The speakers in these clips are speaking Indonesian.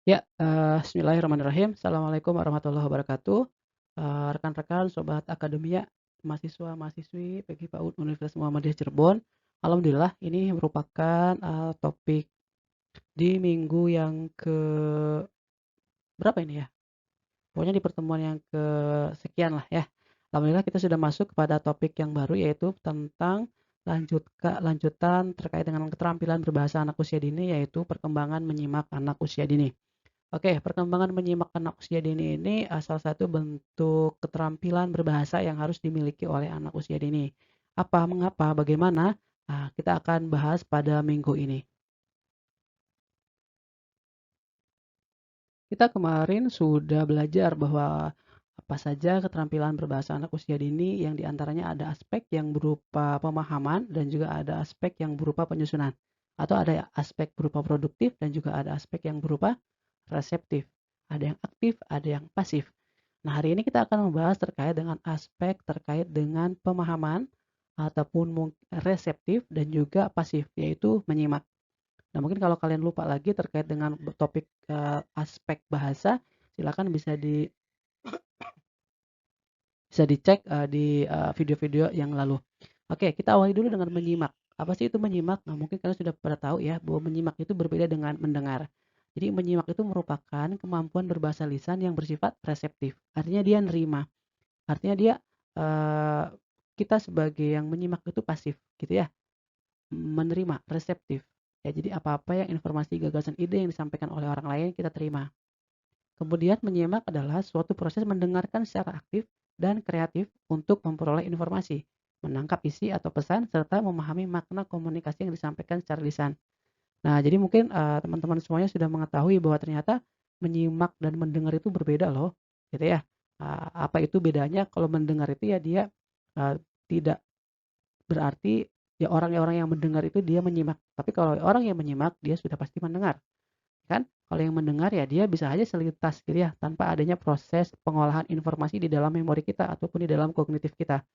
Ya, bismillahirrahmanirrahim. Assalamualaikum warahmatullahi wabarakatuh. Rekan-rekan, sobat akademia, mahasiswa-mahasiswi PGI PAUD Universitas Muhammadiyah Cirebon. Alhamdulillah ini merupakan, topik di minggu yang ke berapa ini ya? Pokoknya di pertemuan yang kesekian lah ya. Alhamdulillah kita sudah masuk kepada topik yang baru yaitu tentang lanjutan terkait dengan keterampilan berbahasa anak usia dini yaitu perkembangan menyimak anak usia dini. Oke, perkembangan menyimak anak usia dini ini, salah satu bentuk keterampilan berbahasa yang harus dimiliki oleh anak usia dini. Apa, mengapa, bagaimana? Nah, kita akan bahas pada minggu ini. Kita kemarin sudah belajar bahwa apa saja keterampilan berbahasa anak usia dini yang diantaranya ada aspek yang berupa pemahaman dan juga ada aspek yang berupa penyusunan. Atau ada aspek berupa produktif dan juga ada aspek yang berupa reseptif. Ada yang aktif, ada yang pasif. Nah, hari ini kita akan membahas terkait dengan aspek terkait dengan pemahaman ataupun reseptif dan juga pasif, yaitu menyimak. Nah, mungkin kalau kalian lupa lagi terkait dengan topik aspek bahasa, silakan bisa dicek di video-video yang lalu. Oke, kita awali dulu dengan menyimak. Apa sih itu menyimak? Nah, mungkin kalian sudah pada tahu ya bahwa menyimak itu berbeda dengan mendengar. Jadi menyimak itu merupakan kemampuan berbahasa lisan yang bersifat reseptif. Artinya dia nerima. Artinya dia eh, kita sebagai yang menyimak itu pasif, gitu ya, menerima, reseptif. Ya, jadi apa-apa yang informasi, gagasan, ide yang disampaikan oleh orang lain kita terima. Kemudian menyimak adalah suatu proses mendengarkan secara aktif dan kreatif untuk memperoleh informasi, menangkap isi atau pesan, serta memahami makna komunikasi yang disampaikan secara lisan. Nah, jadi mungkin teman-teman semuanya sudah mengetahui bahwa ternyata menyimak dan mendengar itu berbeda loh, gitu ya. Apa itu bedanya? Kalau mendengar itu ya dia tidak berarti ya orang-orang yang mendengar itu dia menyimak. Tapi kalau orang yang menyimak dia sudah pasti mendengar. Kan kalau yang mendengar ya dia bisa aja selintas gitu ya tanpa adanya proses pengolahan informasi di dalam memori kita ataupun di dalam kognitif kita.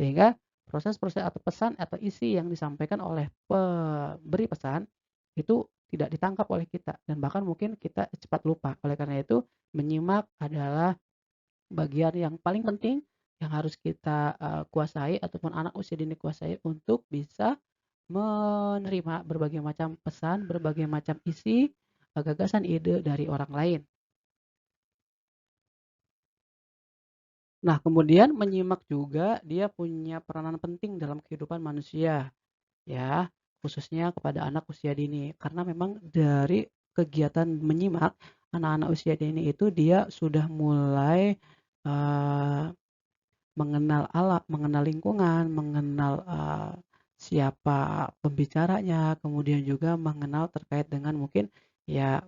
Sehingga proses-proses atau pesan atau isi yang disampaikan oleh pemberi pesan itu tidak ditangkap oleh kita dan bahkan mungkin kita cepat lupa. Oleh karena itu, menyimak adalah bagian yang paling penting yang harus kita kuasai ataupun anak usia dini kuasai untuk bisa menerima berbagai macam pesan, berbagai macam isi, gagasan, ide dari orang lain. Nah, kemudian menyimak juga dia punya peranan penting dalam kehidupan manusia, ya, khususnya kepada anak usia dini. Karena memang dari kegiatan menyimak, anak-anak usia dini itu dia sudah mulai eee, mengenal alam, mengenal lingkungan, mengenal siapa pembicaranya, kemudian juga mengenal terkait dengan mungkin ya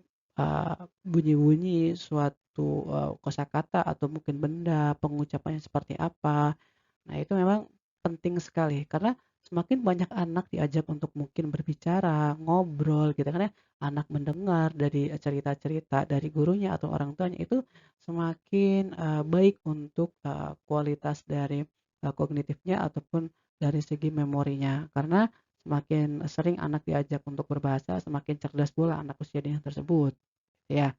bunyi-bunyi suatu kosakata atau mungkin benda, pengucapannya seperti apa. Nah, itu memang penting sekali karena semakin banyak anak diajak untuk mungkin berbicara, ngobrol gitu kan ya, anak mendengar dari cerita-cerita dari gurunya atau orang tuanya itu semakin baik untuk kualitas dari kognitifnya ataupun dari segi memorinya. Karena semakin sering anak diajak untuk berbahasa, semakin cerdas pula anak usia dini tersebut, ya.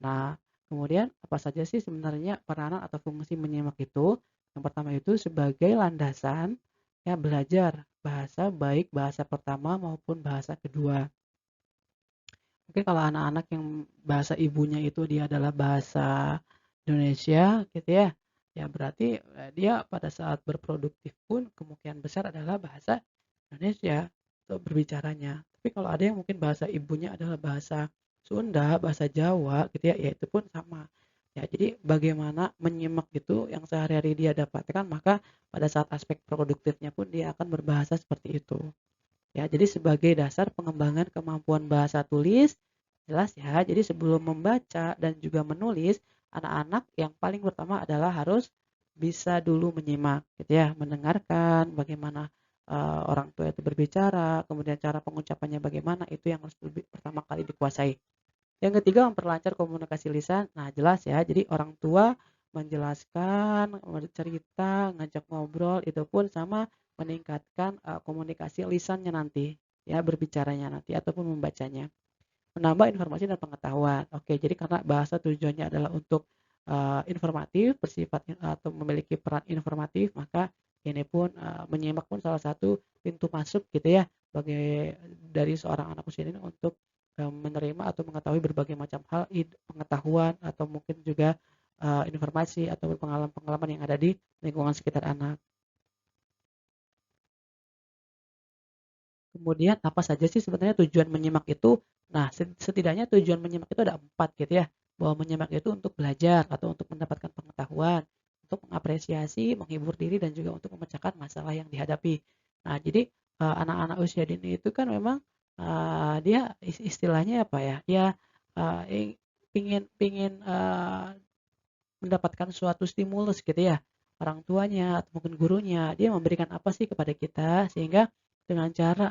Nah, kemudian apa saja sih sebenarnya peranan atau fungsi menyimak itu? Yang pertama itu sebagai landasan ya belajar bahasa baik bahasa pertama maupun bahasa kedua. Mungkin kalau anak-anak yang bahasa ibunya itu dia adalah bahasa Indonesia gitu ya. Ya berarti dia pada saat berproduktif pun kemungkinan besar adalah bahasa Indonesia untuk berbicaranya. Tapi kalau ada yang mungkin bahasa ibunya adalah bahasa Sunda, bahasa Jawa gitu ya, ya itu pun sama. Ya, jadi bagaimana menyimak itu yang sehari-hari dia dapatkan, maka pada saat aspek produktifnya pun dia akan berbahasa seperti itu. Ya, jadi sebagai dasar pengembangan kemampuan bahasa tulis, jelas ya. Jadi sebelum membaca dan juga menulis, anak-anak yang paling pertama adalah harus bisa dulu menyimak, gitu ya, mendengarkan bagaimana orang tua itu berbicara, kemudian cara pengucapannya bagaimana, itu yang harus pertama kali dikuasai. Yang ketiga, memperlancar komunikasi lisan. Nah, jelas ya. Jadi orang tua menjelaskan, bercerita, ngajak ngobrol itu pun sama meningkatkan komunikasi lisannya nanti, ya berbicaranya nanti ataupun membacanya. menambah informasi dan pengetahuan. Oke, jadi karena bahasa tujuannya adalah untuk, informatif, bersifat atau memiliki peran informatif, maka ini pun, menyimak pun salah satu pintu masuk gitu ya, bagi dari seorang anak usia ini untuk, menerima atau mengetahui berbagai macam hal, pengetahuan atau mungkin juga, informasi atau pengalaman-pengalaman yang ada di lingkungan sekitar anak. Kemudian apa saja sih sebenarnya tujuan menyimak itu? Nah, setidaknya tujuan menyimak itu ada 4 gitu ya, bahwa menyimak itu untuk belajar atau untuk mendapatkan pengetahuan, untuk mengapresiasi, menghibur diri, dan juga untuk memecahkan masalah yang dihadapi. Nah, jadi, anak-anak usia dini itu kan memang, dia istilahnya apa ya, dia, eee, pingin pingin, mendapatkan suatu stimulus gitu ya, orang tuanya atau mungkin gurunya, dia memberikan apa sih kepada kita sehingga dengan cara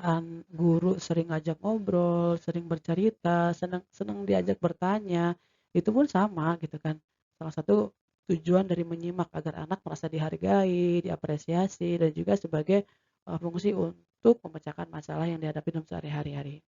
guru sering ngajak ngobrol, sering bercerita, senang senang diajak bertanya, itu pun sama gitu kan. Salah satu tujuan dari menyimak agar anak merasa dihargai, diapresiasi, dan juga sebagai, fungsi untuk memecahkan masalah yang dihadapi dalam sehari-hari.